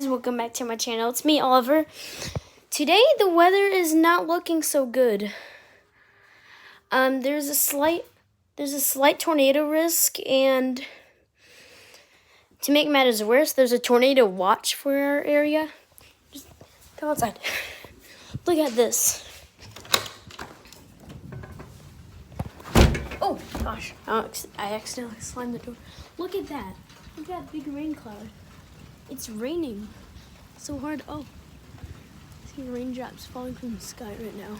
welcome back to my channel. It's me, Oliver. Today the weather is not looking so good. There's a slight tornado risk, and to make matters worse, there's a tornado watch for our area. Just come outside. Look at this. Oh gosh, I accidentally slammed the door. Look at that. Look at that big rain cloud. It's raining so hard. Oh, I see raindrops falling from the sky right now.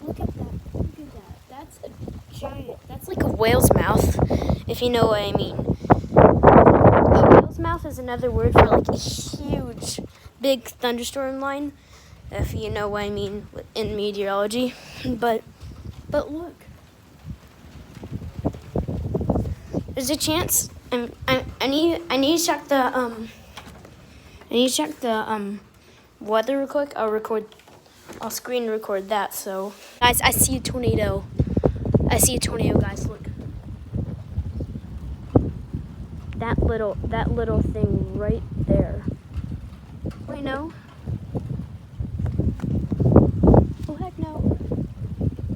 Look at that. Look at that. That's a giant. That's like a whale's mouth, if you know what I mean. A whale's mouth is another word for like a huge, big thunderstorm line, if you know what I mean in meteorology. But look. There's a chance. I need to check the weather real quick. I'll screen record that. So guys, I see a tornado. Guys, look. That little thing right there. Wait, no. Oh heck no.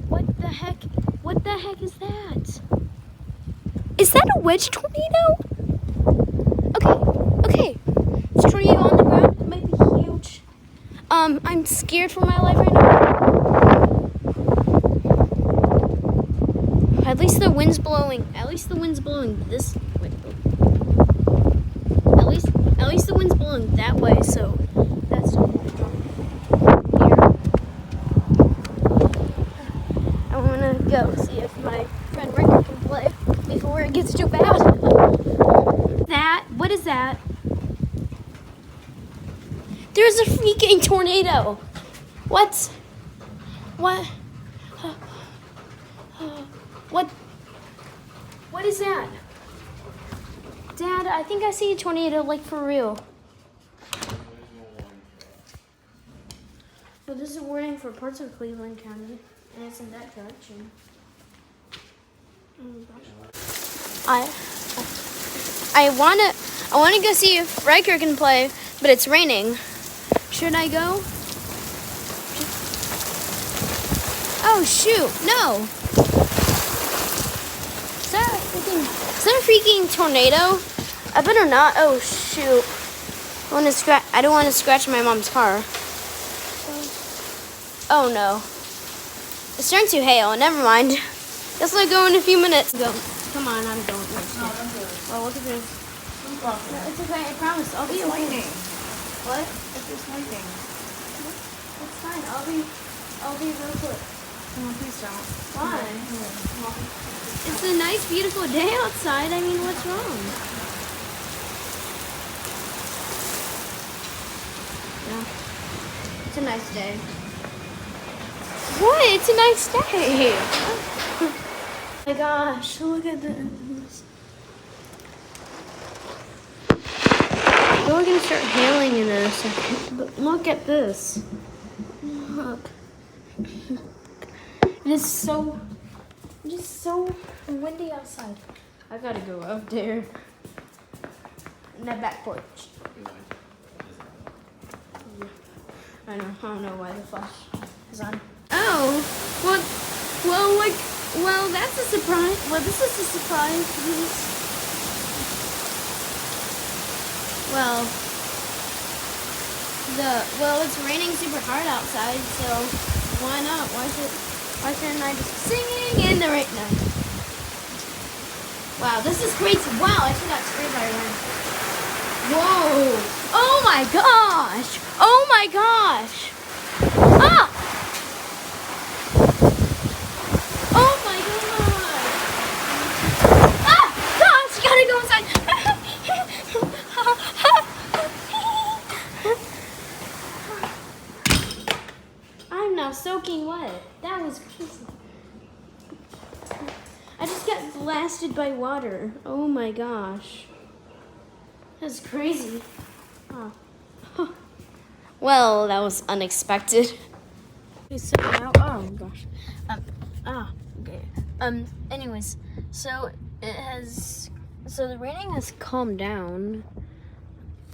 What the heck is that? Is that a wedge tornado? Okay. Is a tornado on the ground? It might be huge. I'm scared for my life right now. At least the wind's blowing this way. At least the wind's blowing that way, so that's not here. I'm gonna go see if my friend Ricker can play before it gets too bad. What is that? There's a freaking tornado. What? What is that? Dad, I think I see a tornado, like for real. But this is a warning for parts of Cleveland County, and it's in that direction. Oh gosh. I wanna go see if Riker can play, but it's raining. Should I go? Oh shoot, no. Is that a freaking tornado? I better not. Oh shoot. I don't want to scratch my mom's car. Oh no. It's starting to hail. Never mind. Guess I'll go in a few minutes. Go. Come on, I'm going. No, don't do it. Oh, look at this. No, it's okay. I promise. I'll be lightning. What? It's just lightning. It's fine. I'll be real quick. No, please don't. Why? It's a nice, beautiful day outside. I mean, what's wrong? Yeah. It's a nice day. What? It's a nice day. Oh my gosh, look at this. We're gonna start hailing in a second, but look at this. Look. It is so windy outside. I gotta go up there in that back porch. I don't know why the flash is on. Oh, well, that's a surprise. Well, this is a surprise. Well, it's raining super hard outside, so why not? Why shouldn't I just singing in the rain? No. Wow, this is crazy. Wow, I should got sprayed by rain. Whoa! Oh my gosh! Oh my gosh! Ah! Oh my gosh! Ah! Gosh, gotta go inside. I'm now soaking wet. That was crazy. I just got blasted by water. Oh my gosh. That's crazy. Oh. Well, that was unexpected. So now, oh gosh. Okay. Anyways, so it has So the raining has calmed down.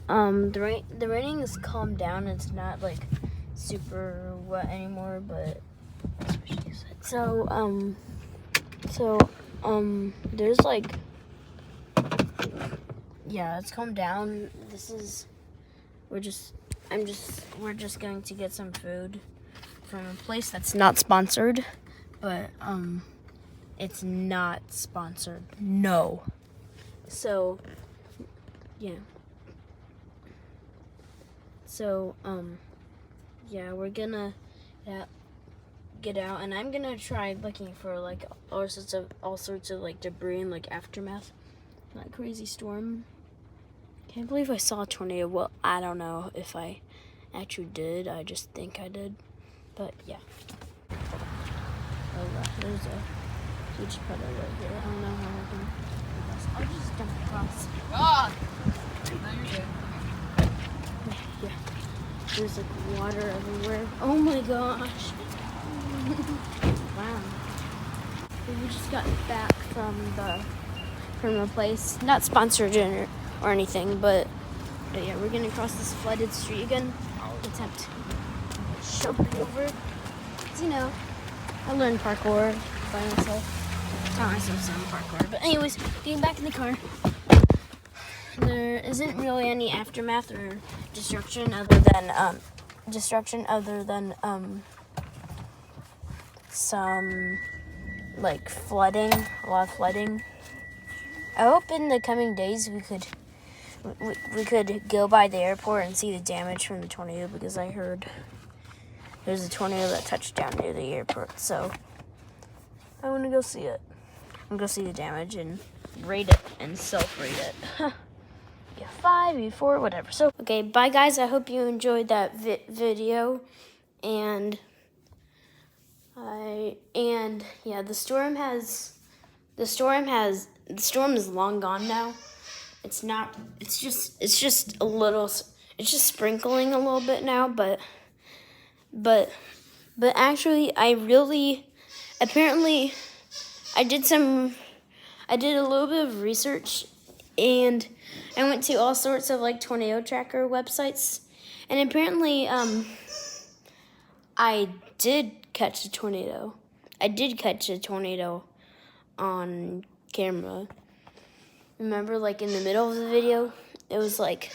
The raining has calmed down. It's not like super wet anymore, but there's like, yeah, it's calmed down. We're just going to get some food from a place that's not sponsored, but it's not sponsored. No. So, yeah. So, yeah, we're gonna get out, and I'm gonna try looking for like all sorts of like debris and like aftermath, that crazy storm. Can't believe I saw a tornado. Well, I don't know if I actually did. I just think I did, but yeah. Oh, wow, there's a huge puddle right here. I don't know how I can. I'll just jump across. God! No, you're good. Yeah. There's like water everywhere. Oh my gosh. Wow. We just got back from the place. Not sponsored or anything, but yeah, we're gonna cross this flooded street again. Attempt jumping over. 'Cause, you know, I learned parkour by myself. Taught myself some parkour. But anyways, getting back in the car. There isn't really any aftermath or destruction other than some like flooding, a lot of flooding. I hope in the coming days we could go by the airport and see the damage from the tornado, because I heard there's a tornado that touched down near the airport. So I want to go see it. I'm go see the damage and rate it and self-rate it. Yeah, 5, 4, whatever. So, okay, bye guys. I hope you enjoyed that video, and yeah, the storm is long gone now. It's just sprinkling a little bit now, but actually apparently I did a little bit of research, and I went to all sorts of like tornado tracker websites, and apparently I did catch a tornado. I did catch a tornado on camera. Remember, like in the middle of the video, it was like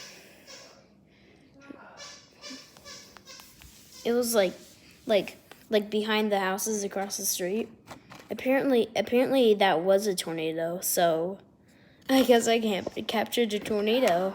behind the houses across the street. Apparently that was a tornado, so I guess I captured a tornado.